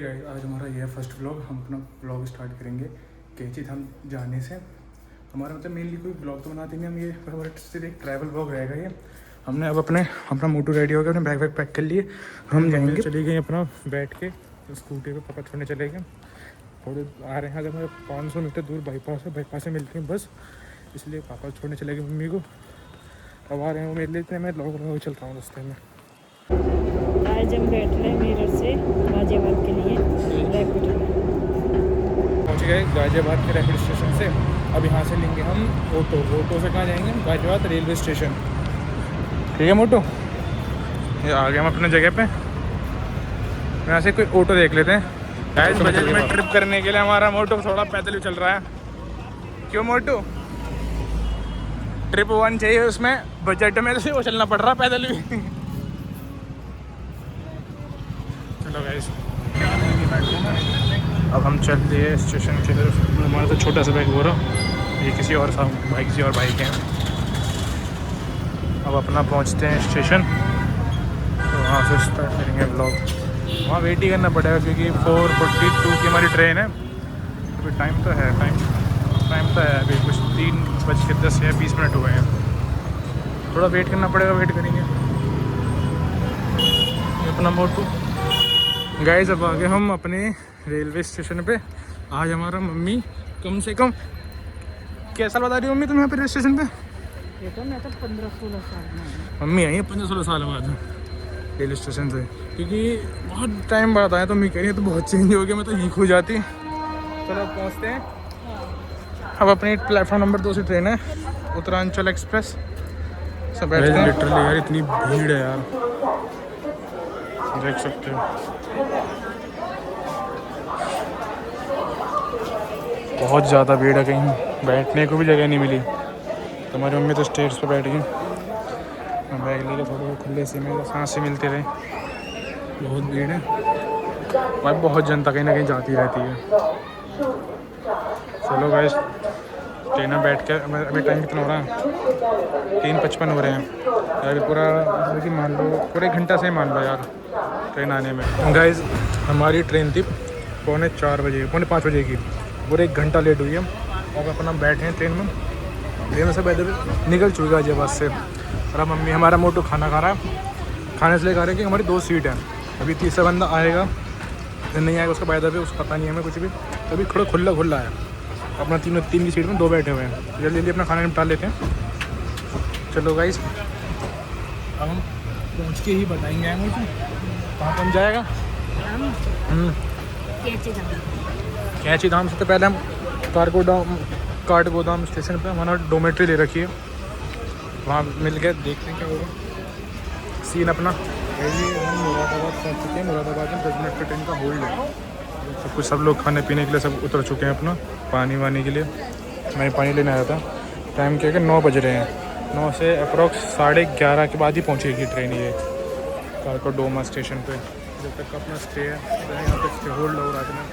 Guys, आज हमारा यह फर्स्ट व्लॉग। हम अपना व्लॉग स्टार्ट करेंगे कैची धाम जाने से। हमारा मतलब मेनली कोई व्लॉग तो बनाते नहीं हम, ये हमारा सिर्फ एक ट्रैवल व्लॉग रहेगा ये। हमने अब अपना मोटू रेडी हो गया, अपने बैग पैक कर लिए, हम जाएंगे। चले गए अपना बैठ के स्कूटी पे पापा छोड़ने चले गए। थोड़े आ रहे हैं अगर मैं 500 मीटर दूर बाईपास से मिलते हैं बस, इसलिए पापा छोड़ने चले गए मम्मी को। अब आ रहे हैं वो मेरे लिए, मैं लॉग चल रहा हूँ रास्ते में। आज हम बैठ रहे हैं मीरठ से गाजियाबाद के लिए रैपिड में। पहुँच गए गाजियाबाद के रैपिड स्टेशन से। अब यहाँ से लेंगे हम ऑटो से कहाँ जाएंगे? Ghaziabad railway station. ठीक है मोटो, ये आ गए हम अपने जगह पे। यहाँ से कोई ऑटो देख लेते हैं। गाइस, बजट में ट्रिप करने के लिए हमारा मोटो थोड़ा पैदल ही चल रहा है। क्यों मोटो? ट्रिप 1 चाहिए, उसमें बजट में से वो चलना पड़ रहा पैदल भी। चलो गाइस, अब हम चल दिए स्टेशन की तरफ। हमारा तो छोटा सा बैग हो रहा, ये किसी और भाई के हैं। अब अपना पहुंचते हैं स्टेशन, तो वहाँ से स्टार्ट करेंगे ब्लॉग। वहाँ वेट ही करना पड़ेगा क्योंकि 4:42 की हमारी ट्रेन है। अभी टाइम तो है, अभी कुछ 3:10 या 20 मिनट हुए हैं। थोड़ा वेट करना पड़ेगा, वेट करेंगे। अपना मोटू गाइस, अब आगे हम अपने रेलवे स्टेशन पे। आज हमारा मम्मी कम से कम कैसा बता रही हो मम्मी तुम यहाँ पे रेलवे स्टेशन पे? ये तो मैं तो 15-16 साल में मम्मी आई है 15-16 साल बाद रेलवे स्टेशन से, क्योंकि बहुत टाइम बाद आया। तो मम्मी कह रही है तो बहुत चेंज हो गया, मैं तो यहीं खो जाती। चलो पहुँचते हैं। अब अपनी प्लेटफॉर्म नंबर 2 से ट्रेन है, उत्तरांचल एक्सप्रेस। सब बैठते हैं। लिटरली यार इतनी भीड़ है यार, देख सकते हो। बहुत ज़्यादा भीड़ है, कहीं बैठने को भी जगह नहीं मिली। तो हमारी मम्मी तो स्टेज पे बैठ गई। मैं बैग लेके थोड़ा खुले से में सांस से मिलते रहे। बहुत भीड़ है भाई, बहुत जनता कहीं ना कहीं जाती रहती है। चलो गाइस, ट्रेन में बैठ कर अभी टाइम कितना हो रहा है? 3:55 हो रहे हैं यार। पूरा कि मान लो पूरे घंटा से मान लो यार ट्रेन आने में। गाइस, हमारी ट्रेन थी 5:45 बजे की। पूरे 1 घंटा लेट हुई हम। और अपना बैठे हैं ट्रेन में से बैठे निकल चुकी गाजियाबाद से। और अब मम्मी हमारा मोटो खाना खा रहा है। खाने से ले खा रहे हैं कि हमारी 2 सीट है। अभी तीसरा बंदा आएगा नहीं आएगा उसका फायदा भी, उसका पता नहीं हमें कुछ भी। तो अभी थोड़ा खुला है। अपना तीन की सीट में 2 बैठे हुए हैं। जल्दी अपना खाना निपटा लेते हैं। चलो गाइस, अब हम पहुँच के ही बताएंगे मुझे कहाँ पहुँच जाएगा। कैची धाम से तो पहले हम काठगोदाम स्टेशन पे हमारा डोमेट्री ले रखी है, वहाँ मिल के देखते हैं क्या होगा सीन अपना। हम मुरादाबाद पहुँच चुके हैं। मुरादाबाद में 10 मिनट का ट्रेन का होल्ड है। सब लोग खाने पीने के लिए सब उतर चुके हैं। अपना पानी वानी के लिए मैं पानी लेने आया था। टाइम क्या है कि 9 बज रहे हैं। 9 से अप्रॉक्स 11:30 के बाद ही पहुँचेगी ट्रेन ये काठगोदाम स्टेशन पे। जब तक अपना स्टे है यहाँ पे स्टे होल्ड हो रात में।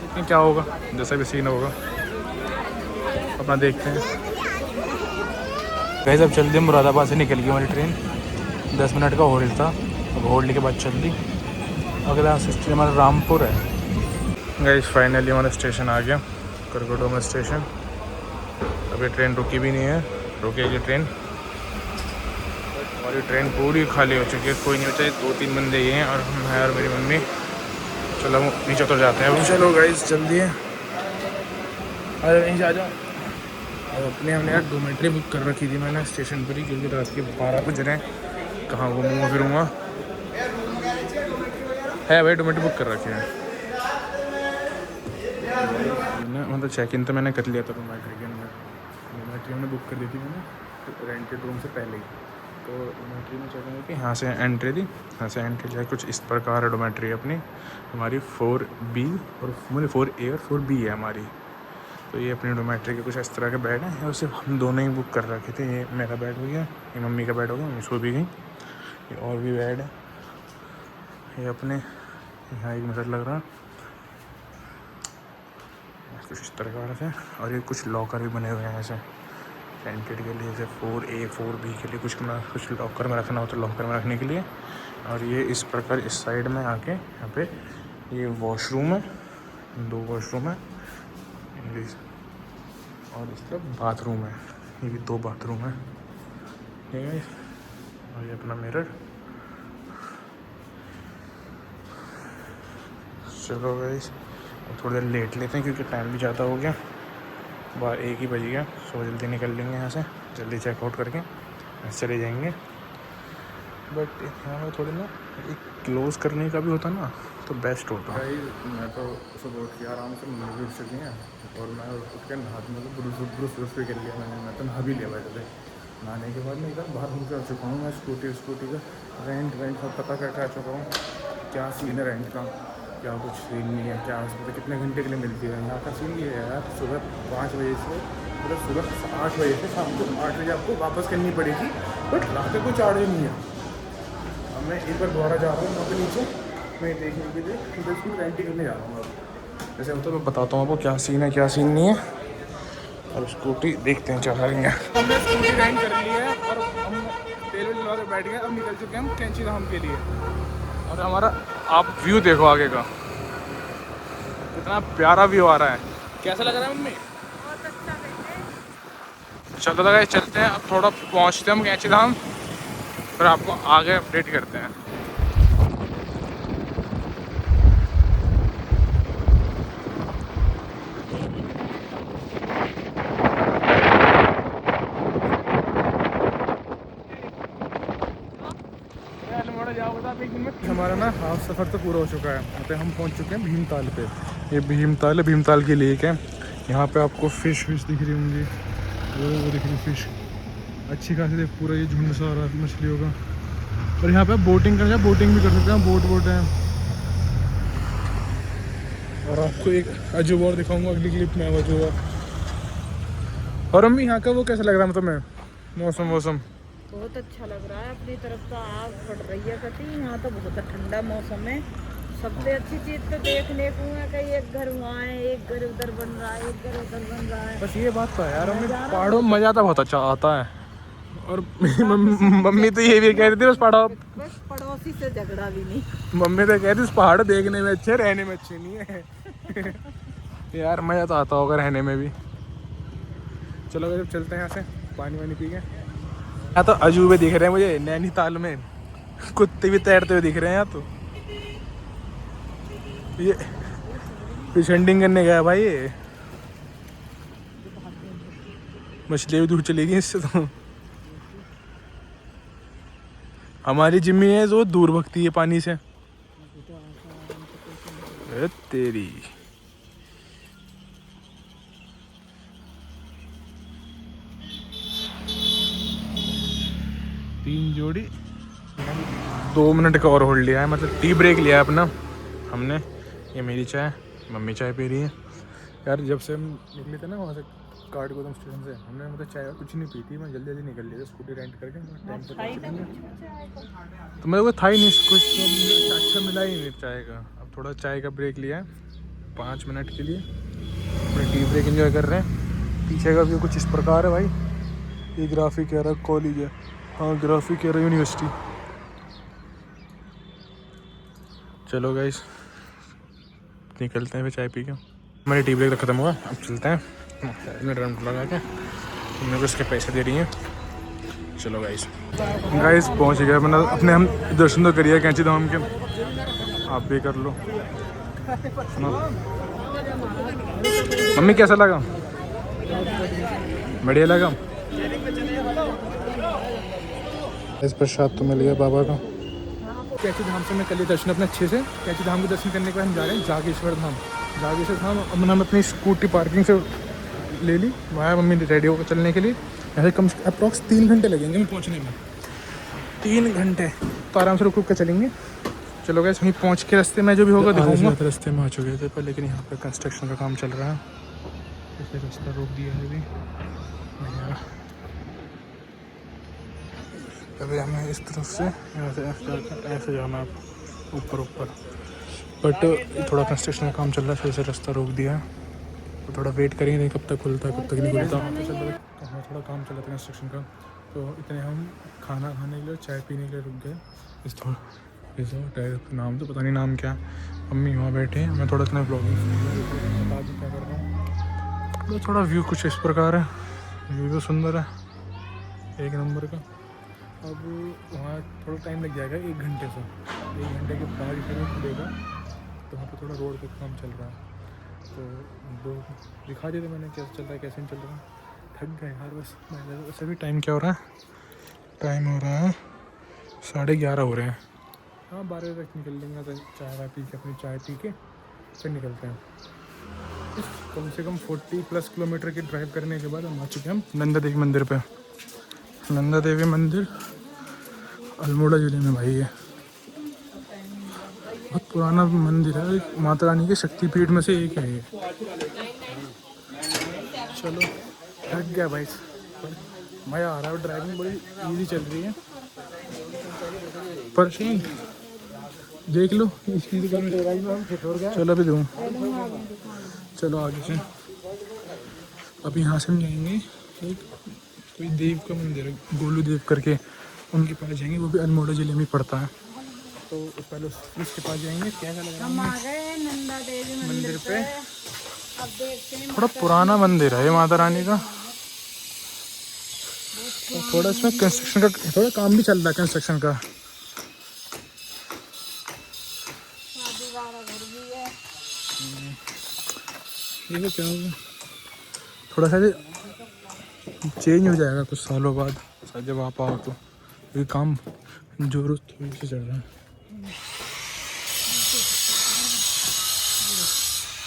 लेकिन क्या होगा, जैसा भी सीन होगा अपना देखते हैं। गाइस, अब चल दी मुरादाबाद से निकल गई हमारी ट्रेन। 10 मिनट का होल्ड था, अब होल्ड के बाद चल दी। अगला स्टेशन हमारा रामपुर है। गाइस, फाइनली हमारा स्टेशन आ गया, काठगोदाम स्टेशन। अभी ट्रेन रुकी भी नहीं है, रुकेगी ट्रेन। हमारी ट्रेन पूरी खाली हो चुकी है, कोई नहीं बचा। 2-3 बंदे ये हैं और हम हैं और मेरी मम्मी। चलो नीचे उतर जाते हैं। चलो गाइस जल्दी है, अरे नहीं जा जाओ। अब हमने यार डोमेट्री बुक कर रखी थी मैंने स्टेशन पर ही, क्योंकि रात के 12 बज रहे हैं। कहाँ घूमूँगा फिरूँगा है भाई, डोमेट्री बुक कर रखी है। मतलब चेक इन तो मैंने कर लिया था डोमेट्री के अंदर। डोमेट्री हमने बुक कर दी थी मैंने रेंटेड रूम से पहले ही। तो डोमेट्री में चेक है कि यहाँ से एंट्री थी, यहाँ से एंट्री जो है कुछ इस प्रकार है। डोमेट्री अपनी हमारी 4B और 4A और 4B है हमारी। तो ये अपनी डोमेट्री के कुछ इस तरह के बेड हैं। और सिर्फ हम दोनों ही बुक कर रखे थे। ये मेरा बेड हो गया, ये मम्मी का बेड हो गया, मम्मी सो भी गई। ये और भी बेड है, ये अपने यहाँ एक मिनट लग रहा कुछ इस तरह से। और ये कुछ लॉकर भी बने हुए हैं ऐसे रेंटेड के लिए, जैसे 4A 4B के लिए कुछ लॉकर में रखना हो तो लॉकर में रखने के लिए। और ये इस प्रकार इस साइड में आके यहाँ पे ये वॉशरूम है, 2 वॉशरूम है और इस तरफ बाथरूम है, ये भी 2 बाथरूम है, ठीक है। और ये अपना मिरर। चलो गाइस थोड़ी देर लेट लेते हैं क्योंकि टाइम भी ज़्यादा हो गया, 1 ही बज गया। सो जल्दी निकल लेंगे यहाँ से, जल्दी चेकआउट करके चले जाएंगे। बट यहाँ पर थोड़ी ना एक क्लोज़ करने का भी होता ना तो बेस्ट होता है। मैं तो सुबह उठ के आराम से मम्मी भी उठ चुकी हैं और मैं उठ के नहा ब्रुश भी कर लिया मैं तो नहा भी लिया बैठे थे। नहाने के बाद मैं इधर बाहर घूम के आ चुका हूँ। मैं स्कूटी का रेंट सब पता करके आ चुका हूँ, क्या सीन है रेंट का, क्या कुछ सीन नहीं है, क्या मतलब कितने घंटे के लिए मिलती है। यहाँ का सीन ये है यार, सुबह 5 बजे से मतलब सुबह 8 बजे से शाम को 8 बजे आपको वापस करनी पड़ेगी, बट रात का कोई चार्ज नहीं है। अब मैं एक बार दोबारा जा रहा हूँ वहाँ पे नीचे, मैं देखने के लिए तो इसको रेंट करने जा रहा हूँ। अब जैसे तो मैं बताता हूँ आपको क्या सीन है क्या सीन नहीं है, और स्कूटी देखते हैं चला लेंगे। हमने स्कूटी रेंट कर ली है और हम तेल लगा के बैठ गए। अब निकल चुके हैं हम कैंची धाम के लिए। और हमारा आप व्यू देखो आगे का, कितना प्यारा व्यू आ रहा है। कैसा लग रहा है मम्मी? बहुत अच्छा बेटे। चलो तो गाइस चलते हैं, अब थोड़ा पहुँचते हैं हम कैंची धाम, फिर आपको आगे अपडेट करते हैं। हमारा ना हाफ सफ़र तो पूरा हो चुका है, मतलब हम पहुंच चुके हैं भीमताल पे। ये भीमताल है, भीमताल की लेक है। यहाँ पे आपको फ़िश दिख रही होंगी, वो दिख रही फ़िश अच्छी खासी देख, पूरा ये झुंड सा आ रहा है मछलियों का। और यहाँ पे आप बोटिंग करना, बोटिंग भी कर सकते हैं, बोट है। और आपको एक अजूबा और दिखाऊंगा अगली क्लिप में, अजूबा। और अम्मी यहाँ का वो कैसा लग रहा है मतलब मौसम? बहुत अच्छा लग रहा है। अपनी तरफ तो आग पड़ रही है कती, यहाँ तो बहुत ठंडा मौसम है। सबसे अच्छी चीज़ तो देखने को है कि एक घर वहाँ है, एक घर उधर बन रहा है, एक घर उधर बन रहा है। बस ये बात तो है यार, हमें पहाड़ों में मज़ा तो बहुत अच्छा आता है। और मम्मी तो ये भी कह रही थी बस पड़ोसी से झगड़ा भी नहीं। मम्मी तो कह रही थी पहाड़ देखने में अच्छे, रहने में अच्छे नहीं है। यार मज़ा तो आता होगा रहने में भी। चलो जब चलते हैं यहाँ से, पानी वानी पी के। यहाँ तो अजूबे दिख रहे हैं मुझे, नैनीताल में कुत्ते भी तैरते हुए दिख रहे हैं यहाँ तो। ये फिश हंटिंग करने गया भाई, ये मछलियाँ भी दूर चलेगी इससे तो। हमारी जिम्मी है जो दूर भगती है पानी से। तेरी 3 जोड़ी। 2 मिनट का और होल्ड लिया है, मतलब टी ब्रेक लिया है अपना हमने। ये मेरी चाय, मम्मी चाय पी रही है। यार जब से हम निकले थे ना वहाँ से कार्ड गोदाम स्टेशन से, हमने मतलब चाय कुछ नहीं पी थी। मैं जल्दी निकल लिया था स्कूटी रेंट करके, टाइम तो मेरे को था ही नहीं कुछ, तो अच्छा मिला ही नहीं चाय का। अब थोड़ा चाय का ब्रेक लिया है 5 मिनट के लिए, अपने टी ब्रेक एंजॉय कर रहे हैं। पीछे का व्यू कुछ इस प्रकार है भाई। ये ग्राफिक कह रहा कॉलेज है, हाँ ग्राफिक कह रहा यूनिवर्सिटी। चलो गाइस निकलते हैं फिर चाय पी के। हमारी टी ब्रेक ख़त्म हुआ, अब चलते हैं। ड्रम लगा के मेरे को इसके पैसे दे रही हैं। चलो गाइस पहुंच गया। मैंने अपने हम दर्शन तो करिए कैंची धाम के, आप भी कर लो। मम्मी कैसा लगा? बढ़िया लगा। इस प्रसाद तो मिल गया बाबा का। कैंची धाम से मैं कर लिया दर्शन अपने अच्छे से। कैंची धाम के दर्शन करने के बाद हम जा रहे हैं जागेश्वर धाम। अब हम अपनी स्कूटी पार्किंग से ले ली, वहाँ मम्मी रेडी होकर चलने के लिए। ऐसे कम से अप्रॉक्स 3 घंटे लगेंगे हमें पहुँचने में, 3 घंटे तो आराम से रुक कर चलेंगे। चलो गए वहीं पहुँच के रास्ते में जो भी होगा दिखाऊंगा। रास्ते में आ चुके थे पर, लेकिन यहाँ पर कंस्ट्रक्शन का काम चल रहा है, इसलिए रास्ता रोक दिया है अभी। अभी हमें इस तरफ से ऐसे जाना ऊपर, बट थोड़ा कंस्ट्रक्शन का काम चल रहा है, फिर से रास्ता रोक दिया है। तो थोड़ा वेट करेंगे कब तक खुलता है कब तक नहीं खुलता। हाँ थोड़ा काम चल रहा था कंस्ट्रक्शन का, तो इतने हम खाना खाने के लिए चाय पीने के लिए रुक गए रिजॉर्ट है, नाम तो पता नहीं नाम क्या। मम्मी वहाँ बैठे हैं, मैं थोड़ा इतना ब्लॉगिंग बता दूँ क्या कर रहा हूँ। तो थोड़ा व्यू कुछ इस प्रकार है, व्यू तो सुंदर है, एक नंबर का। अब वहाँ थोड़ा टाइम लग जाएगा, 1 घंटे से, 1 घंटे के बाद ही फिर खुलेगा। तो वहाँ पे थोड़ा रोड पे काम चल रहा है, तो वो दिखा देते मैंने कैसे चल रहा है कैसे नहीं चल रहा है। थक गए यार बस। वैसे भी टाइम क्या हो रहा है, टाइम हो रहा है 11:30 हो रहे हैं। हाँ 12 बजे तक निकल लेंगे, तो चाय वाय पी के, अपनी चाय पी के फिर निकलते हैं। कम से कम 40+ किलोमीटर की ड्राइव करने के बाद हम आ चुके हैं नंदा देवी मंदिर पे। नंदा देवी मंदिर अल्मोड़ा ज़िले में भाई है, बहुत पुराना मंदिर है, माता रानी के शक्तिपीठ में से एक है ये। चलो थक गया भाई, मज़ा आ रहा है, ड्राइविंग बड़ी इजी चल रही है। पर देख लो इसकी दुकान, चलो अभी दूँ, चलो आगे से। अब यहाँ से हम जाएंगे, एक कोई देव का मंदिर है, गोलू देव करके, उनके पास जाएंगे, वो भी अल्मोड़ा ज़िले में पड़ता है। तो पहले उसके पास जाएंगे। क्या लग रहा है, हम आ गए नंदा देवी मंदिर पे। अब देखते हैं, थोड़ा पुराना मंदिर है ये माता रानी का, तो थोड़ा इसमें कंस्ट्रक्शन का थोड़ा काम भी चल रहा है, कंस्ट्रक्शन का। घर भी है। ये क्या होगा, थोड़ा सा चेंज हो जाएगा कुछ सालों बाद शायद, जब आप आओ तो। ये काम जोरों थोड़ी से चल रहा है।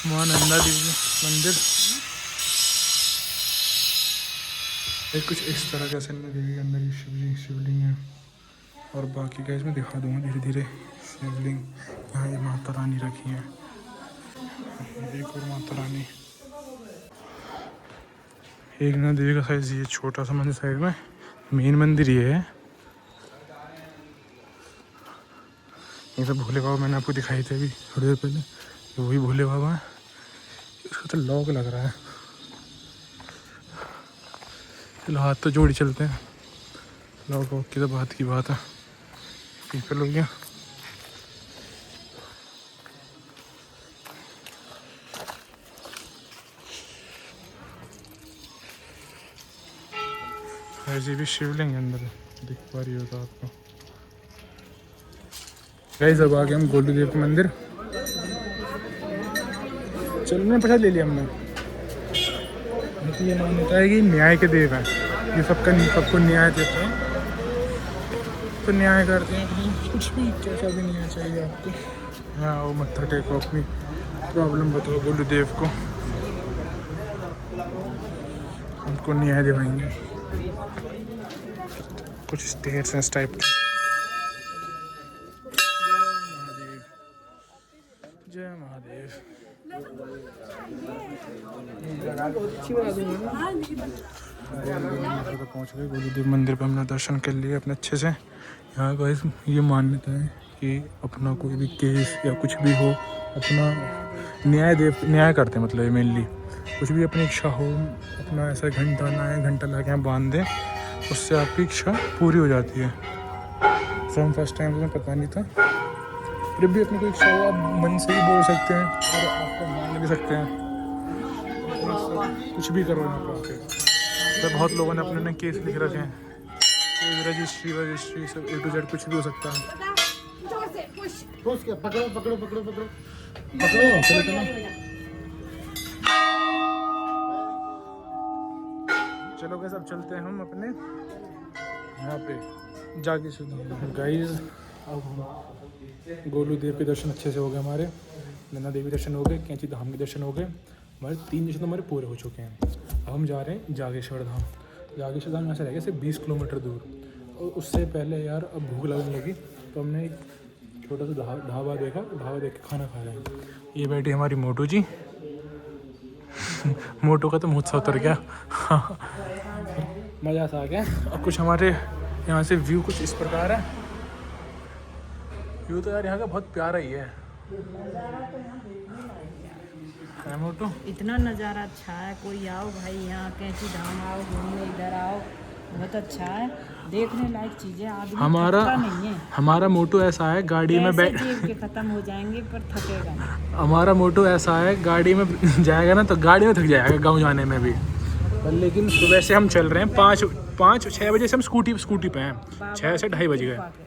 वहाँ नंदा देवी मंदिर एक कुछ इस तरह का, नंदा देवी के अंदर ही शिवलिंग है, और बाकी का इसमें दिखा दूंगा धीरे धीरे। शिवलिंग यहाँ ये माता रानी रखी है, एक और माता रानी, एक नंदा देवी का साइज ये छोटा सा मंदिर साइड में, मेन मंदिर ये है। ये सब भोले बाबा मैंने आपको दिखाई थे अभी थोड़ी देर पहले, तो वही भोले बाबा है। इसका तो लॉक लग रहा है, चलो हाथ तो जोड़ ही चलते हैं, लॉक वॉक की तो बात की बात है। ठीक हो गया, ऐसे भी शिवलिंग अंदर दिख पा रही होगा आपको। गाइस अब आ गए हम गोलू देव के मंदिर। चलो मैंने प्रसाद ले लिया हमने। ये मान्यता है कि न्याय के देव हैं, ये सबको न्याय देते हैं, तो न्याय करते हैं अपनी, कुछ भी कैसा भी न्याय चाहिए आपको। हाँ वो मत्था टेको, अपनी प्रॉब्लम बताओ गोलू देव को, हमको न्याय दिवाएंगे। कुछ स्टेट्स हैं इस टाइप के। जय महादेव, तो पहुँच गए गोलूदेव मंदिर पे, हमने दर्शन कर लिए अपने अच्छे से। यहाँ का ये मान्यता है कि अपना कोई भी केस या कुछ भी हो, अपना न्याय करते हैं, मतलब मेनली कुछ भी अपनी इच्छा हो, अपना ऐसा घंटा ला के यहाँ बांध दें, उससे आपकी इच्छा पूरी हो जाती है। तो हम फर्स्ट टाइम तो पता नहीं था, फिर भी अपनी कोई इच्छा हो आप मन से ही बोल सकते हैं और आपको मान भी सकते हैं, कुछ भी करो यहाँ पर आके। तो बहुत लोगों ने अपने केस लिख रखे हैं, रजिस्ट्री सब A to Z कुछ भी हो सकता है। पकड़ो चलो गैस, अब चलते हैं हम अपने यहाँ पे जाके सुधार। गाइस अब गोलू देव के दर्शन अच्छे से हो गए हमारे, नंदा देवी दर्शन हो गए, कैंची धाम के दर्शन हो गए, हमारे 3 दर्शन हमारे पूरे हो चुके हैं। अब हम जा रहे हैं जागेश्वर धाम। जागेश्वर धाम यहाँ से रहेगा सिर्फ 20 किलोमीटर दूर। और उससे पहले यार अब भूख लगने लगी, तो हमने एक छोटा सा ढाबा देखा, ढाबा देख के खाना खा रहे हैं। ये बैठी हमारी मोटू जी मोटू का तो मुँह सा उतर गया मज़ा सा आ गया। अब कुछ हमारे यहाँ से व्यू कुछ इस प्रकार है। व्यू तो यार यहाँ का बहुत प्यारा ही है मोटू। इतना नज़ारा अच्छा है, कोई आओ भाई यहाँ कैंची धाम आओ घूमने, इधर आओ, बहुत अच्छा है, देखने लायक चीज़ है। आदमी हमारा थकता नहीं है। हमारा मोटो ऐसा है, गाड़ी में पैसे बैठ जेब के खत्म हो जाएंगे पर थकेगा नहीं। हमारा मोटो ऐसा है, गाड़ी में जाएगा ना तो गाड़ी में थक जाएगा गाँव जाने में भी। पर लेकिन सुबह से हम चल रहे हैं 5-6 बजे से हम स्कूटी पे हैं। बाबा 6 से की 2:30 बज गए। कृपा के,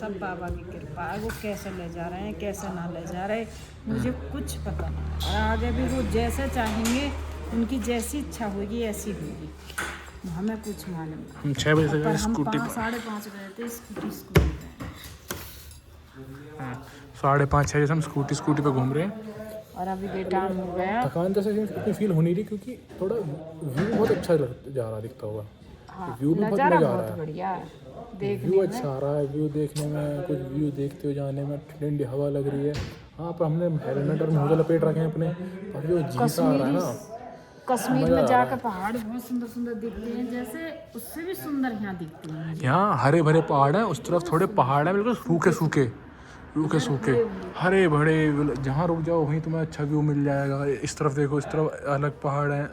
सब बाबा की कृपा है। वो कैसे ले जा रहे हैं कैसे ना ले जा रहे मुझे कुछ पता नहीं। और आगे भी वो जैसे चाहेंगे, उनकी जैसी इच्छा होगी ऐसी होगी, हमें कुछ मालूम नहीं। हम 6 बजे से पर गए हम स्कूटी 5-5:30 गए थे स्कूटी पे। 5:30-6 बजे से हम स्कूटी पे घूम रहे हैं। और अभी बेटान हो गया। थकान तो इतनी फील हो नहीं रही क्योंकि थोड़ा व्यू बहुत अच्छा जा रहा दिखता होगा। हाँ, व्यू में बहुत नज़ारा मजा आ बहुत रहा है। बढ़िया है देखने व्यू में। अच्छा आ रहा है, व्यू देखने में, कुछ व्यू देखते हुए जाने में ठंडी हवा लग रही है। हाँ, पर हमने हेलमेट और मोजा लपेट रखे हैं अपने, और जो जी सा आ रहा है ना, कश्मीर में जाकर पहाड़ बहुत सुंदर सुंदर दिखते हैं, जैसे उससे भी सुंदर यहाँ दिखते हैं। यहाँ हरे भरे पहाड़ हैं, उस तरफ थोड़े पहाड़ हैं बिल्कुल सूखे हरे भरे। जहाँ रुक जाओ वहीं तुम्हें अच्छा व्यू मिल जाएगा। इस तरफ देखो, इस तरफ अलग पहाड़ हैं,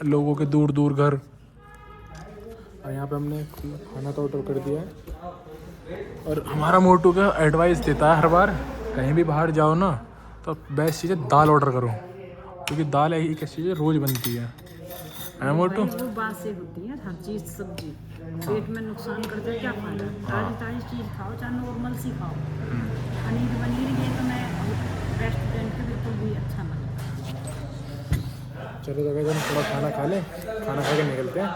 लोगों के दूर दूर घर। और यहाँ पे हमने खाना तो ऑर्डर कर दिया है। और हमारा मोटू का एडवाइस देता है हर बार, कहीं भी बाहर जाओ ना तो बेस्ट चीज़ है दाल ऑर्डर करो, क्योंकि दाल एक ऐसी चीज़ रोज़ बनती है मोटू। भाई वो बात से होती है हर चीज़, सब्जी पेट में नुकसान करते हैं, क्या फायदा। ताज़ी ताज़ी चीज़ खाओ, चाहे नॉर्मल सी खाओ। पनीर ये तो मैं रेस्टोरेंट के बिल्कुल भी अच्छा ना लगता। चलो तो हम थोड़ा खाना खा लें, खाना खा के निकलते हैं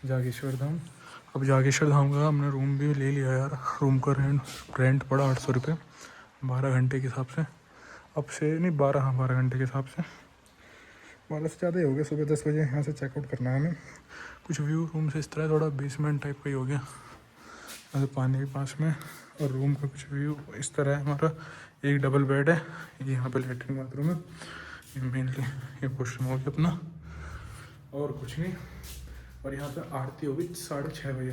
जागेश्वर धाम। अब जागेश्वर धाम का हमने रूम भी ले लिया यार। रूम का रेंट पड़ा 800 रुपये 12 घंटे के हिसाब से। अब से नहीं 12 घंटे के हिसाब से 12 से ज़्यादा ही हो गया। सुबह 10 बजे यहाँ से चेकआउट करना है हमें। कुछ व्यू रूम से इस तरह थोड़ा बेसमेंट टाइप का ही हो गया, यहाँ से पानी के पास में। और रूम का कुछ व्यू इस तरह है। हमारा एक डबल बेड है, ये यहाँ पे लेटरिन बाथरूम है, ये मेनली ये वॉशरूम हो गया अपना, और कुछ नहीं। और यहाँ पे आरती होगी 6:30 बजे,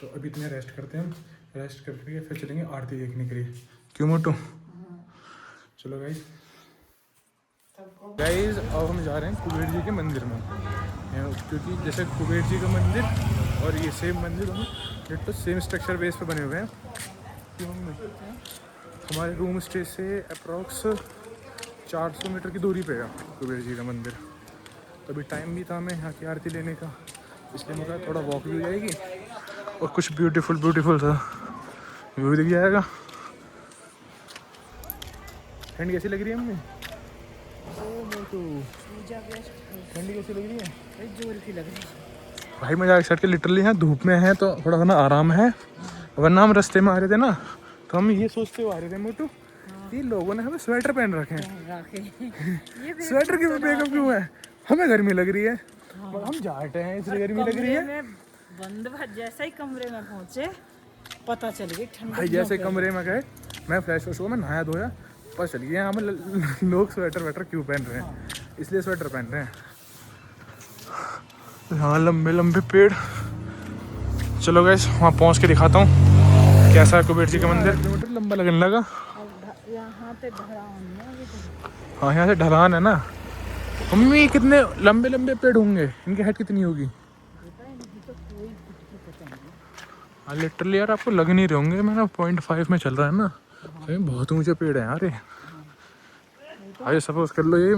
तो अभी इतने रेस्ट करते हैं हम। रेस्ट करके फिर चलेंगे आरती देखने के लिए। क्यों मोटू? चलो गाइज अब हम जा रहे हैं कुबेर जी के मंदिर में, क्योंकि जैसे कुबेर जी का मंदिर और ये सेम मंदिर दोनों तो सेम स्ट्रक्चर बेस पे बने हुए हैं। हमारे रूम स्टे से अप्रॉक्स 400 मीटर की दूरी पे है कुबेर जी का मंदिर। तो अभी टाइम भी था हमें यहाँ की आरती लेने का, इसलिए मैं कहा थोड़ा वॉक भी हो जाएगी और कुछ ब्यूटीफुल सा व्यू दिख जाएगा। ठंड कैसी लग रही है मम्मी? ठंडी कैसी लग रही है? जोर की लग रही है भाई मजाक साइड के लिटरली यहाँ धूप में है तो थोड़ा सा ना आराम है, वरना हम रास्ते में आ रहे थे ना तो हम ये सोचते हुए आ रहे थे मोटू कि लोगों ने हमें स्वेटर पहन रखे हैं। स्वेटर की बेकअप क्यों है? हमें गर्मी लग रही है, मगर हम जाटे हैं इसलिए गर्मी लग रही है। बंद जैसा ही कमरे में पहुंचे पता चल गई ठंड। भाई जैसे कमरे में गए, मैं फ्रेश फ्रेश हुआ, मैं नहाया धोया, पता चल गया यहाँ में लोग स्वेटर वेटर क्यों पहन रहे हैं, इसलिए स्वेटर पहन रहे हैं। हाँ, लंबे लंबे पेड़। चलो गाइस वहाँ पहुँच के दिखाता हूँ कैसा है कुबेर जी का मंदिर। किलोमीटर लंबा लगने लगा। यहाँ पे ढलान है। हाँ, यहाँ से ढलान है ना। मम्मी कितने लंबे लंबे पेड़ होंगे, इनकी हाइट कितनी होगी? हाँ लिटरली यार आपको लग नहीं रहे होंगे, मैंने 0.5 में चल रहा है ना, बहुत ऊंचे पेड़ हैं यार ये। आइए सपोज कर लो ये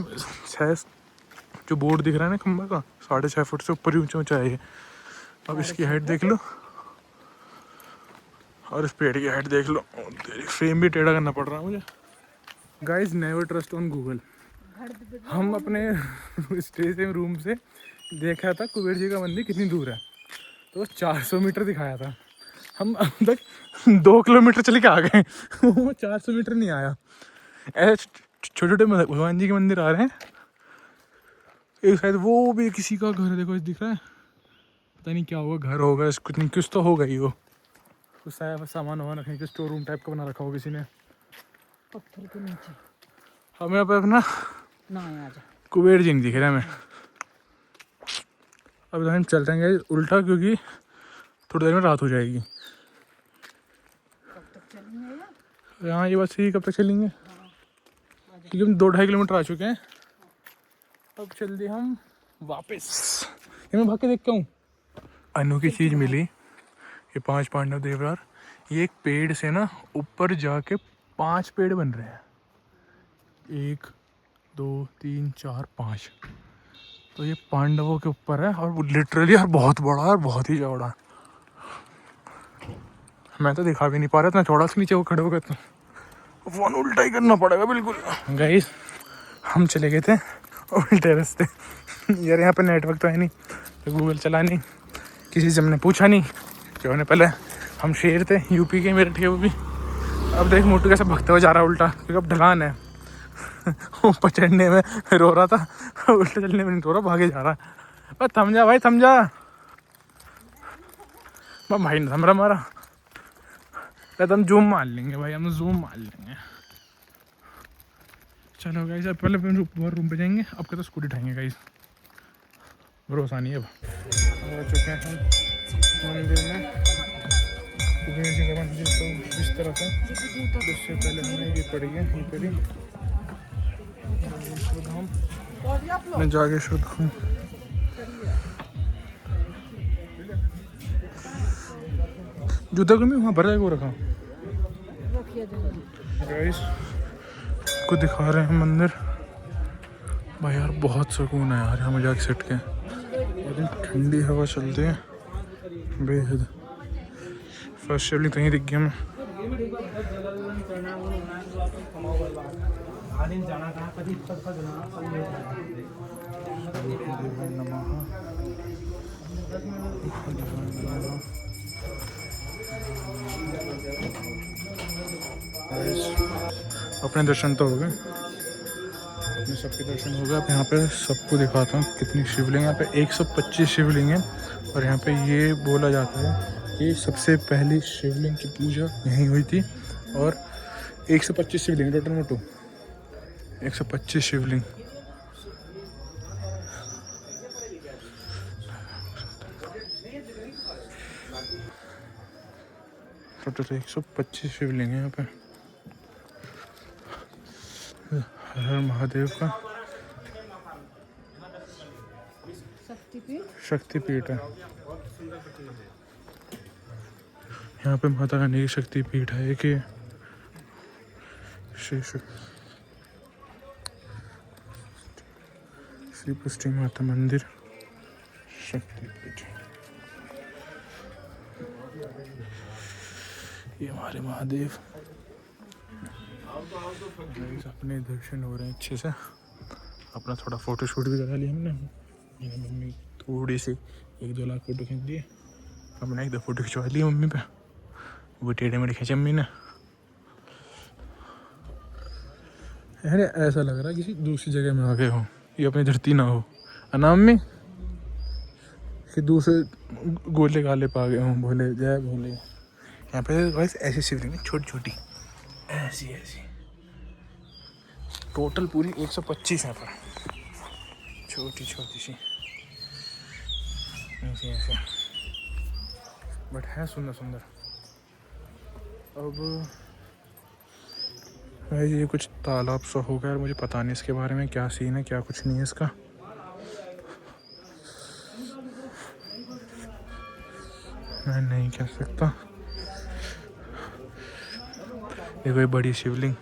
6 जो बोर्ड दिख रहा है ना खंबा का, 6.5 फुट से ऊपर ही ऊंचा है ये। अब इसकी हाइट देख लो और इस पेड़ की हाइट देख लो, फ्रेम भी टेढ़ा करना पड़ रहा है मुझे। Guys never trust on Google. हम अपने स्टे से रूम से देखा था कुबेर जी का मंदिर कितनी दूर है, तो 400 मीटर दिखाया था। हम अब तक 2 किलोमीटर चले के आ गए वो 400 मीटर नहीं आया। ऐसे छोटे छोटे भगवान जी के मंदिर आ रहे हैं। एक शायद वो भी किसी का घर है, देखो दिख रहा है, पता नहीं क्या होगा, घर होगा, कुछ तो होगा ही वो, कुछ सामान वामान रखने के स्टोर रूम टाइप का बना रखा होगा किसी ने पत्थर के नीचे। हमें यहाँ पे अपना ना आ जा कुबेर जी नहीं दिख रहा हमें। अब हम चल रहे हैं उल्टा, क्योंकि थोड़ी देर में रात हो जाएगी। कब तक चलेंगे? हाँ ये बस ही कब तक चलेंगे, क्योंकि हम 2-2.5 किलोमीटर आ चुके हैं। अब चल दिए हम वापस। ये मैं भाग के देखता हूँ अनोखी चीज़ मिली। ये 5 पांडव देवदार, ये एक पेड़ से ना ऊपर जाके 5 पेड़ बन रहे हैं। 1 2 3 4 5। तो ये पांडवों के ऊपर है और वो लिटरली यार बहुत बड़ा है, बहुत ही चौड़ा है। मैं तो दिखा भी नहीं पा रहा, इतना चौड़ा से नीचे वो खड़े हो गए तो फोन उल्टा ही करना पड़ेगा बिल्कुल। गाइस हम चले गए थे उल्टे रास्ते। यार यहाँ पे नेटवर्क तो है नहीं, तो गूगल चला नहीं, किसी से हमने पूछा नहीं क्यों। ने पहले हम शेर थे यूपी के, मेरठ के, वो भी। अब देख मोटू कैसे भगते हुए जा रहा है उल्टा, क्योंकि अब ढलान है। ऊपर चढ़ने में रो रहा था, उल्टे चलने में नहीं रो रहा, भागे जा रहा है। बस थम जा भाई, थम जा। भाई ने थम रहा हमारा। तो हम जूम मार लेंगे भाई, हम जूम मार लेंगे। चलो गाइस अब पहले रूम पे जाएंगे, अब क्या तो स्कूटी उठाएंगे गाइस, भरोसा नहीं है। अब आ चुके हैं हम मंदिर में। गणेश जी का मंदिर तो इस तरफ है, उससे पहले हमें ये पड़ी है, ये पड़ी मैं जागेश्वर धाम। जूता को मैं वहाँ भर जाएगा रखा। गाइस को दिखा रहे हैं मंदिर। भाई यार बहुत सुकून है यार यहाँ में जाके सेट के, ठंडी हवा चलती है बेहद। फर्स्ट शिवलिंग कहीं दिख गया मैं। अपने दर्शन तो हो गए, अपने सबके दर्शन हो गए। अब यहाँ पे सबको दिखाता हूँ कितनी शिवलिंग। यहाँ पे 125 शिवलिंग है और यहाँ पे ये बोला जाता है कि सबसे पहली शिवलिंग की पूजा यहीं हुई थी। और 125 शिवलिंग टोटल मोटो, 125 शिवलिंग। टोटल 125 शिवलिंग है यहाँ पे। हर हर महादेव का शक्तिपीठ है। यहाँ पे माता रानी की शक्तिपीठ है कि श्री पुष्टि माता मंदिर शक्तिपीठ। ये हमारे महादेव। अपने दर्शन हो रहे हैं अच्छे से। अपना थोड़ा फोटो शूट भी करा लिया हमने। मेरी मम्मी थोड़ी सी 1-2 लाख फोटो खींच दिए, हमने 1-2 फोटो खिंचवा ली मम्मी पे। वो टेढ़े मेढ़े खींचे मम्मी ने। अरे ऐसा लग रहा है किसी दूसरी जगह में आ गए हो, ये अपनी धरती ना हो, ना मम्मी, कि दूसरे गोले गाले पा गए हों। भोले जय भोले। यहाँ पे बस ऐसी शिवलिंग है छोटी छोटी, ऐसी ऐसी। टोटल पूरी 125 है पर छोटी छोटी सी ऐसे ऐसे, बट है सुंदर सुंदर। अब भाई ये कुछ तालाब सा हो गया, मुझे पता नहीं इसके बारे में क्या सीन है, क्या कुछ नहीं है इसका। मैं नहीं कह सकता। ये कोई बड़ी शिवलिंग।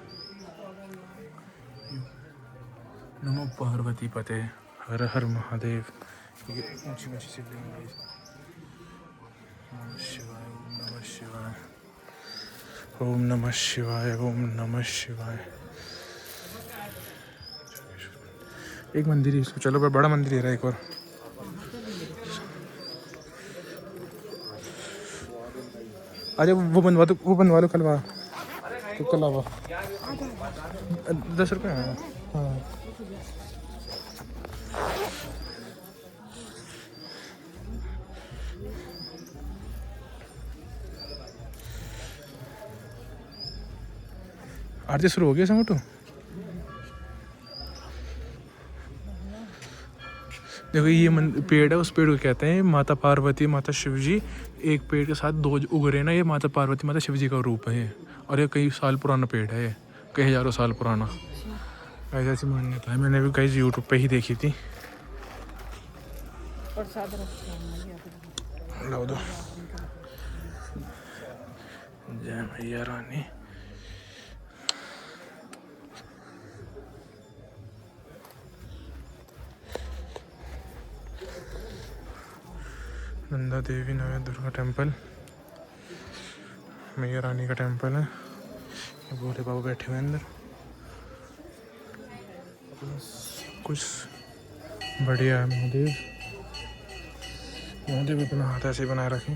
नमो पार्वती पते, हर हर महादेव। ये ऊंची ऊंची शिवलिंग है। नमः शिवाय, ओम नमः शिवाय, ओम नमः शिवाय, ओम नमः शिवाय। एक मंदिर ही इसको, चलो बड़ा मंदिर ही रहा एक और। अरे वो बनवा लो कलवा, तो कलावा 10 रुपये। हाँ आरती शुरू हो गया समोटो। देखो ये पेड़ है, उस पेड़ को कहते हैं माता पार्वती माता शिवजी। एक पेड़ के साथ 2 उग रहे ना, ये माता पार्वती माता शिवजी का रूप है ये। और ये कई साल पुराना पेड़ है, ये कई हजारों साल पुराना। ऐसी मान्यता है, मैंने भी कई यूट्यूब पे ही देखी थी। लो दो। जय मैया रानी। नंदा देवी नव दुर्गा टेम्पल, मैया रानी का टेम्पल है। ये भोले बाबा बैठे हुए हैं अंदर। कुछ बढ़िया है। महादेव महादेव अपना हाथ ऐसे बनाए रखें।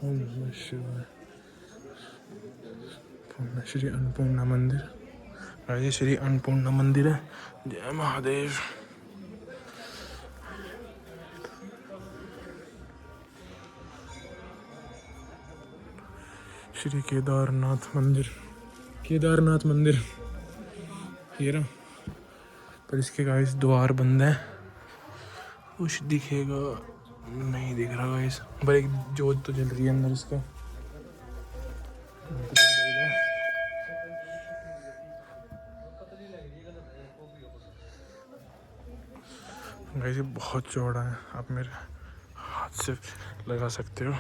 ओम नमः शिवाय। श्री अन्नपूर्णा मंदिर, ये श्री अन्नपूर्णा मंदिर है। जय महादेव। श्री केदारनाथ मंदिर, केदारनाथ मंदिर ये रहा। पर इसके गाइस द्वार बंद है, कुछ दिखेगा नहीं दिख रहा गाइस। पर एक जोत तो जल रही है अंदर इसका। गाइस ये बहुत चौड़ा है, आप मेरे हाथ से लगा सकते हो।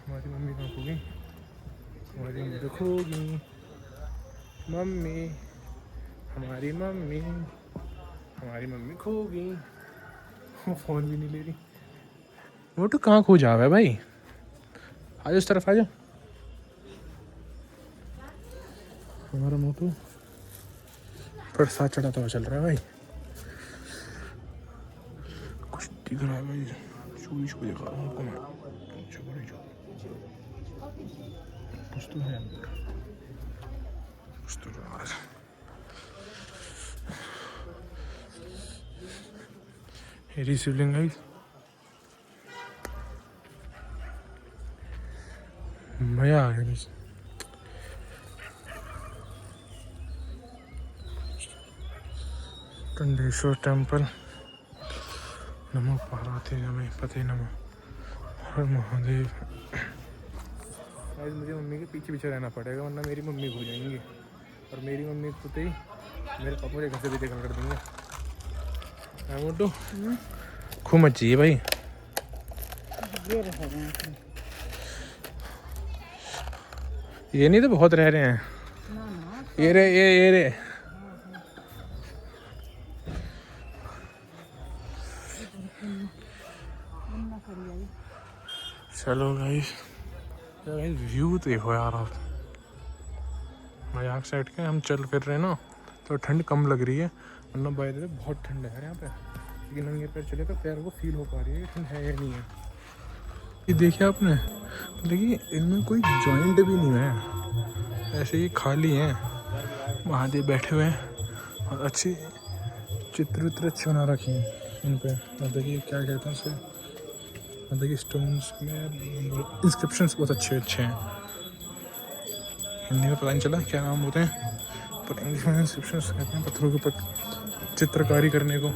हमारी मम्मी कहाँ खो गई? हमारी मम्मी तो खो गई। मम्मी, हमारी मम्मी, हमारी मम्मी खो गई। वो फ़ोन भी नहीं ले रही। वो तो कहाँ खो जावे भाई? आ जाओ इस तरफ, आ जाओ। हमारा मोटू प्रसाद चढ़ाता हुआ चल रहा है भाई। कुछ दिख रहा है भाई, चोरी छुपी दिखा रहा हूँ आपको मैं। कुछ तो है अंदर, कुछ तो यार। हेरी शिवलिंग है। मजा आ गया। टंडेश्वर टेम्पल। नमो पार्वती नमः पते नमः हर महादेव। आज मुझे मम्मी के पीछे पीछे रहना पड़ेगा, वरना मेरी मम्मी खो जाएंगी। और मेरी मम्मी खुद ही मेरे पापा मुझे घर से भी देखा कर देंगे। मोटू खूब मची है भाई। ये नहीं तो बहुत रह रहे हैं। ये रे चलो गाइस, व्यू तो देखो यार आप। मजाक साइड के हम चल फिर रहे हैं ना, तो ठंड कम लग रही है, वरना बाय द वे बहुत ठंड है यार यहाँ पे। लेकिन नंगे पैर चले तो पैर को फील हो पा रही है ठंड है या नहीं है। ये देखिए आपने, देखिए इनमें कोई जॉइंट भी नहीं है, ऐसे ही खाली हैं। महादेव बैठे हुए हैं और अच्छी चित्र अच्छे बना रखे हैं इन पे। और देखिए क्या कहते हैं उसे, देखिए स्टोन्स में इंस्क्रिप्शंस बहुत अच्छे हैं। हिंदी में पता नहीं चला क्या नाम होते हैं, पर इंग्लिश में इंस्क्रिप्शंस कहते हैं पत्थरों के ऊपर चित्रकारी करने को।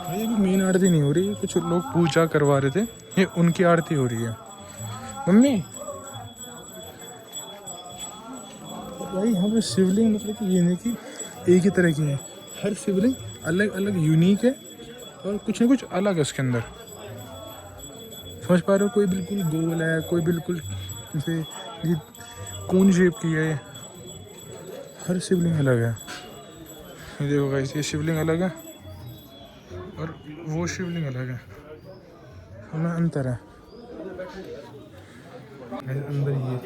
ये भी मेन आरती नहीं हो रही, कुछ लोग पूजा करवा रहे थे, ये उनकी आरती हो रही है। मम्मी भाई यहाँ पे शिवलिंग मतलब कि ये नहीं कि एक ही तरह की है, हर शिवलिंग अलग अलग यूनिक है और कुछ ना कुछ अलग है उसके अंदर। समझ पा रहे हो? कोई बिल्कुल गोल है, कोई बिल्कुल जैसे ये कोन शेप की है। हर शिवलिंग अलग है। ये देखो गाइस, ये शिवलिंग अलग है और वो शिवलिंग अलग है, हमें अंतर है। अंदर ये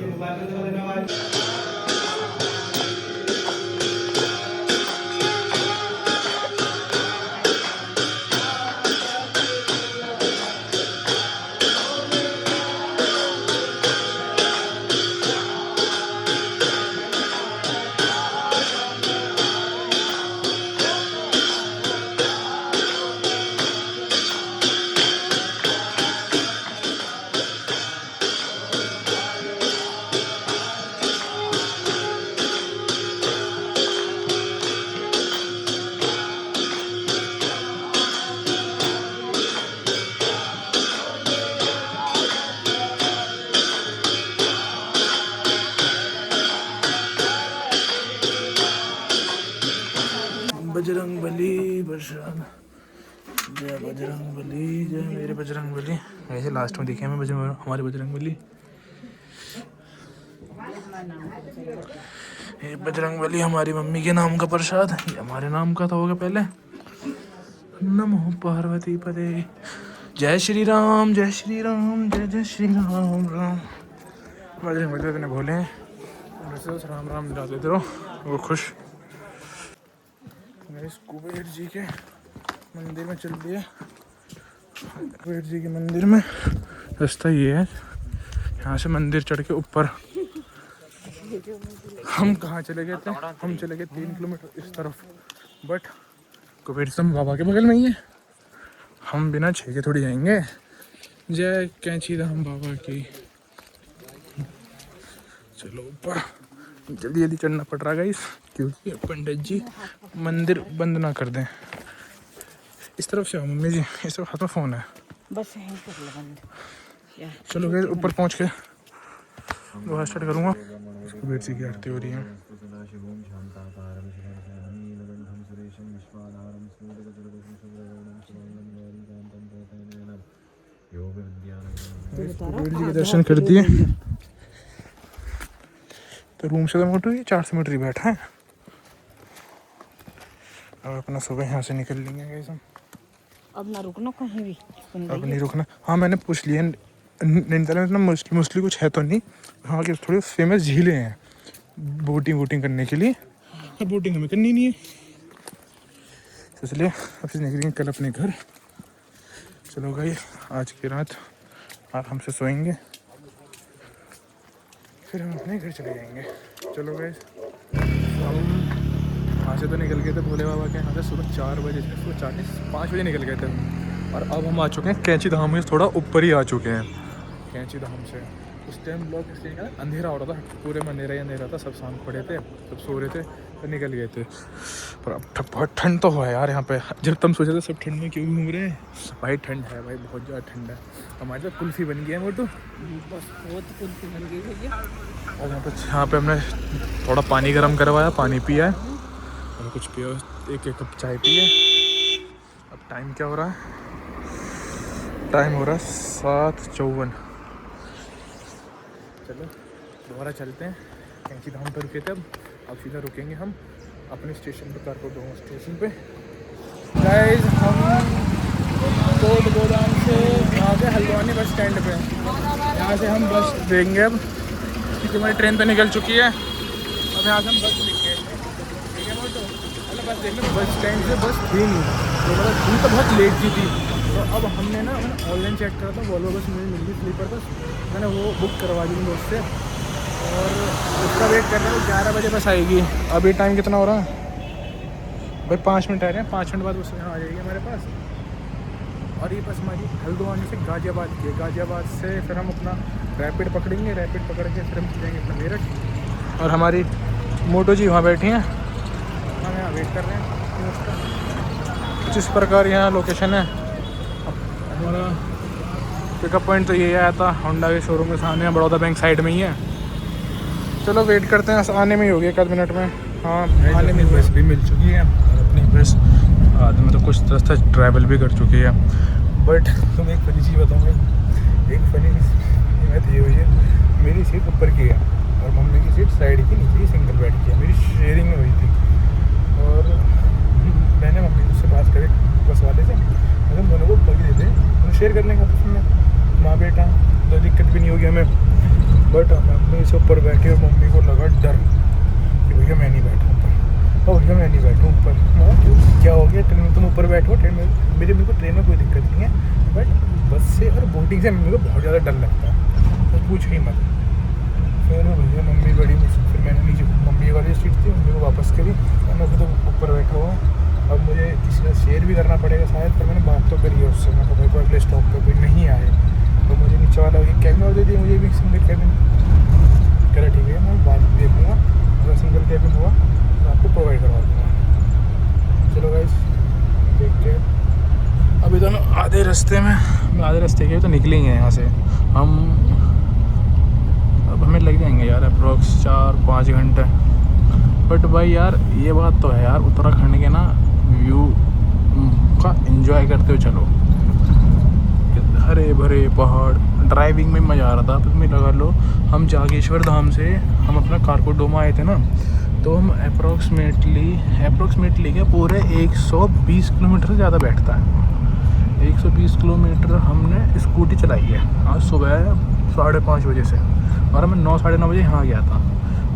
बजरंग बली प्रसाद, जय बजरंग बली, जय मेरे बजरंग बली। ऐसे लास्ट में दिखे हमें हमारे बजरंग बली। ये बजरंग बली हमारी मम्मी के नाम का प्रसाद, ये हमारे नाम का था होगा पहले। नमो पार्वती पदे, जय श्री राम, जय श्री राम, जय जय श्री राम राम। बजरंग बली इतने भोले हैं, राम राम डाल देते रहो वो खुश। कुबेर जी के मंदिर में चल दिए। कुबेर जी के मंदिर में रास्ता ये है, यहाँ से मंदिर चढ़ के ऊपर। हम कहाँ चले गए थे? हम चले गए 3 किलोमीटर इस तरफ, बट कुबेर सिंह बाबा के बगल में ही है। हम बिना 6 के थोड़ी जाएंगे। जय कैंची धाम बाबा की। चलो ऊपर जल्दी जल्दी चढ़ना पड़ रहा है क्योंकि पंडित जी मंदिर बंद ना कर दें। इस तरफ से आओ मम्मी जी, इस तरफ हाथ में फ़ोन है, बस यहीं कर लो बंद। चलो गए ऊपर पहुंच के दोबारा स्टार्ट करूँगा। कुबेर जी की आरती हो रही है। कुबेर जी के दर्शन कर दिए तो रूम से तो मोटू ही 400 मीटर ही बैठा है। अब अपना सुबह यहाँ से निकल लेंगे गाइस हम। अब ना रुकना कहीं भी, अब नहीं रुकना। हाँ मैंने पूछ लिया, नैनीताल में इतना मोस्टली कुछ है तो नहीं। हाँ कि थोड़ी फेमस झीलें हैं बोटिंग करने के लिए, बोटिंग हमें करनी नहीं है इसलिए अब से निकलेंगे कल अपने घर। चलो भाई आज की रात आराम से सोएंगे, फिर हम अपने घर चले जाएंगे। चलो गाइस हम वहाँ से तो निकल गए थे भोले बाबा के यहाँ से सुबह 4 बजे, सुबह 5 बजे निकल गए थे और अब हम आ चुके हैं कैंची धाम में, थोड़ा ऊपर ही आ चुके हैं कैंची धाम से। उस टाइम लोग इसलिए का अंधेरा हो रहा था, पूरे में अंधेरा ही अंधेरा था, सब शांत पड़े थे, सब सो रहे थे तो निकल गए थे। पर अब बहुत ठंड तो हुआ है यार यहाँ पे। जब तुम सोचे थे सब ठंड में क्यों घूम रहे हैं, भाई ठंड है भाई, बहुत ज़्यादा ठंड है। हमारे साथ कुल्फ़ी बन गई है मोटू, बस बहुत कुल्फी बन गई भैया। और यहाँ पे हमने थोड़ा पानी गर्म करवाया, पानी पिया है और कुछ पिया, एक कप चाय पिए। अब टाइम क्या हो रहा है? टाइम हो रहा है 7:54। चलो दोबारा चलते हैं। कैंची धाम पर रुके थे, अब सीधा रुकेंगे हम अपने स्टेशन पर, काठगोदाम स्टेशन पे। गाइस हम कोटगोदाम से यहाँ से हल्द्वानी बस स्टैंड पे, यहाँ से हम बस देंगे अब क्योंकि हमारी ट्रेन तो निकल चुकी है। अब यहाँ से हम बस लेंगे, ठीक है मोटो? मतलब बस देखें, बस स्टैंड से बस थी नहीं, तो मतलब थी तो बहुत लेट की थी। तो अब हमने मैंने ऑनलाइन चेक करा था, वॉल्वो बस मुझे मिल गई स्लीपर बस, मैंने वो बुक करवा दी दोस्त से और उसका वेट कर रहे हैं। 11 बजे बस आएगी। अभी टाइम कितना हो रहा है भाई? 5 मिनट आ रहे हैं, 5 मिनट बाद बस यहाँ आ जाएगी हमारे पास। और ये बस हमारी हल्द्वानी से गाज़ियाबाद की है, गाज़ियाबाद से फिर हम अपना रैपिड पकड़ेंगे, रैपिड पकड़ के फिर हम जाएंगे अपना मेरठ। और हमारी मोटो जी वहाँ बैठी हैं, हम यहाँ वेट कर रहे हैं उसका। कुछ इस प्रकार यहाँ लोकेशन है। हमारा पिकअप पॉइंट तो ये आया था होंडा के शोरूम के सामने, बड़ौदा बैंक साइड में ही है। चलो वेट करते हैं, आने में ही हो गया 1 मिनट में। हाँ आने में बस भी मिल चुकी है, अपनी बस आदमी में तो कुछ रास्ता ट्रैवल भी कर चुकी है। बट तुम एक फनी चीज़ बताऊँगा, एक फनी बात ये हुई है, मेरी सीट ऊपर की है और मम्मी की सीट साइड की नीचे, सिंगल बेड की है, मेरी शेयरिंग में हुई थी। और मैंने मम्मी से बात करी बस वाले से, मतलब दोनों को बगी देते हैं, शेयर कर लेंगे आपस में, माँ बेटा, तो दिक्कत भी नहीं होगी हमें। बट मम्मी से ऊपर बैठे और मम्मी को लगा डर कि भैया मैं नहीं बैठूँ ऊपर, और भैया मैं नहीं बैठूँ ऊपर। क्यों, क्या हो गया? ट्रेन में तुम ऊपर बैठो, ट्रेन में मेरे को ट्रेन में कोई दिक्कत नहीं है, बट बस से और बोटिंग से मेरे को बहुत ज़्यादा डर लगता है, तो पूछ ही मत। फिर भैया मम्मी बड़ी मुश्किल, फिर मैंने नीचे मम्मी वाली सीट थी, मम्मी को वापस करी और मैं तो ऊपर बैठा हुआ। अब मुझे किसी का शेयर भी करना पड़ेगा शायद, पर मैंने बात तो करी है उससे, मैं भाई को अगले स्टॉप पर कोई नहीं आए तो मुझे नीचे वाला कैबिन और दे दिया, मुझे भी सिंगल कैबिन। कह रहा ठीक है, मैं बात देखूँगा, अगर सिंगल कैबिन हुआ तो आपको प्रोवाइड करवा दूँगा। चलो गाइस देखते हैं। अभी तो हम आधे रास्ते के तो निकलेंगे यहाँ से हम। अब हमें लग जाएंगे यार अप्रोक्स 4-5 घंटे। बट भाई यार ये बात तो है यार, उत्तराखंड के ना व्यू का एंजॉय करते हुए चलो। हरे भरे पहाड़, ड्राइविंग में मज़ा आ रहा था। अब में लगा लो हम जागेश्वर धाम से हम अपना कारकोडोमा आए थे ना, तो हम अप्रोक्सीमेटली क्या पूरे 120 किलोमीटर से ज़्यादा बैठता है। 120 किलोमीटर हमने स्कूटी चलाई है आज सुबह 5:30 बजे से, और मैं 9 साढ़े 9 बजे यहाँ गया था।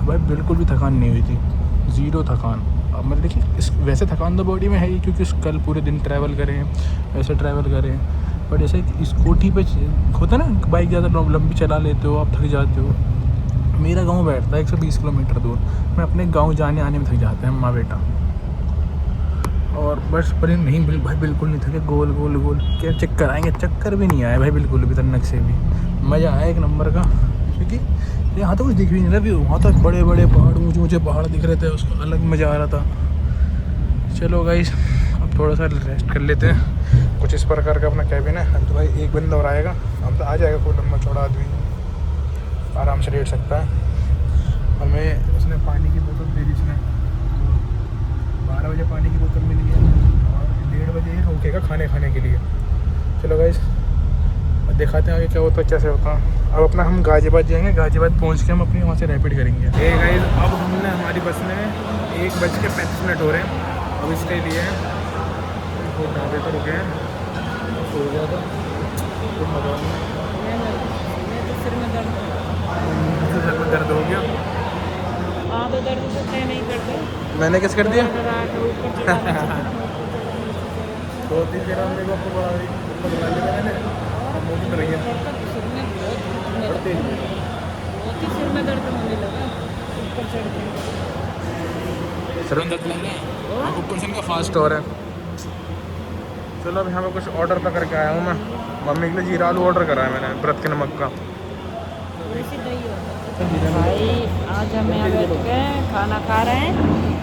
भाई बिल्कुल भी थकान नहीं हुई थी, ज़ीरो थकान। अब मतलब देखिए वैसे थकान तो बॉडी में है ही, क्योंकि कल पूरे दिन ट्रैवल करें, ऐसे ट्रैवल करें। पर जैसे स्कूटी पे होता है ना, बाइक ज़्यादा लंबी चला लेते हो आप, थक जाते हो। मेरा गांव बैठता है 120 किलोमीटर दूर, मैं अपने गांव जाने आने में थक जाते हैं माँ बेटा। और बस पर नहीं भाई बिल्कुल नहीं थके, गोल गोल गोल क्या चक्कर आएंगे, चक्कर भी नहीं आया भाई बिल्कुल भी, तन्नक से भी मज़ा आया एक नंबर का। क्योंकि यहाँ तो कुछ दिख भी नहीं रहा, व्यू वहाँ तो बड़े बड़े पहाड़, ऊँचे ऊँचे पहाड़ दिख रहे थे, उसका अलग मज़ा आ रहा था। चलो गाइस अब थोड़ा सा रेस्ट कर लेते हैं। कुछ इस प्रकार का अपना कैबिन है। अब तो भाई एक बंदा और आएगा, अब तो आ जाएगा, कोई लंबा चौड़ा आदमी आराम से लेट सकता है। और मैं उसने पानी की बोतल दे दी, उसने 12 बजे पानी की बोतल मिली है, और 1:30 बजे रुकेगा खाने के लिए। चलो गाइस दिखाते हैं आगे क्या होता है, कैसे होता है। अब अपना हम गाजियाबाद जाएंगे, गाजियाबाद पहुंच के हम अपनी वहाँ से रैपिड करेंगे। गाइस अब हमने हमारी बस में 1:35 हो रहे हैं अब इसके लिए। तो ढाबे पर रुके हैं, सो गया था तो मजा नहीं, तो सिर में दर्द सर में दर्द हो गया। हाँ तो दर्द तो तय नहीं करते। मैंने किस कर दिया ऊपर चढ़ा 2-3 दिन हमने को बुला लिया मैंने, अब मोटी कर रही है। सिर में बहुत ही सिर में दर्द होने लगा ऊपर चढ़ के। सर में दर्द लग रहा है, ऊपर से इनका फास्ट हो रहा है। चलो अब यहाँ पे कुछ ऑर्डर तो करके आया हूँ मैं, मम्मी के लिए जीरा आलू ऑर्डर करा है मैंने, व्रत के नमक का। भाई आज हम यहाँ बैठ के खाना खा रहे हैं,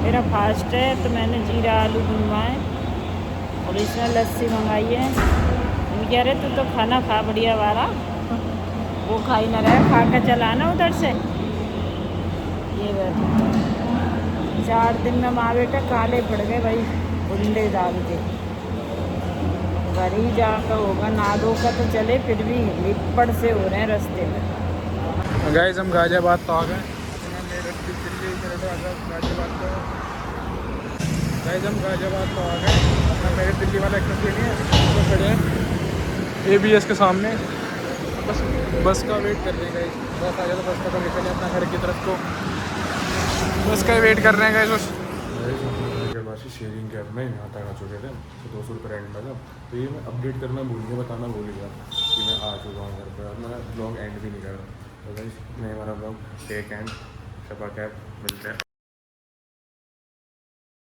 मेरा फास्ट है तो मैंने जीरा आलू बनवाए और इसमें लस्सी मंगाई है। हम कह रहे तू तो खाना खा बढ़िया वाला, वो खा ही ना रहे, खा कर चला ना उधर से। ये बात 4 दिन में माँ बेटा काले पड़ गए भाई, उंडे डाल के। घर ही जाकर होगा, नादों का तो चले फिर भी लिपड़ से हो रहे हैं रास्ते में। गाइस हम गाजियाबाद तो आ गए, गाइस हम गाजियाबाद तो आ गए, अपना मेरे दिल्ली वाला एक्सप्रेस लेनी है, तो खड़े हैं ABS के सामने, बस का वेट कर रहे हैं गाइस। बस आ जाए तो बस का तो निकले अपना घर की तरफ को, बस का वेट कर रहे हैं गाइस। शेयरिंग कैब में यहाँ तक आ चुके थे, तो 200 रुपये रेंट लगा। तो ये मैं अपडेट करना भूल गया, बताना भूल गया कि मैं आ चुका हूँ घर पर। अब मैं ब्लॉग एंड भी नहीं कर रहा। तो गाइस मैं हमारा ब्लॉग टेक एंड शपा कैब मिलते हैं।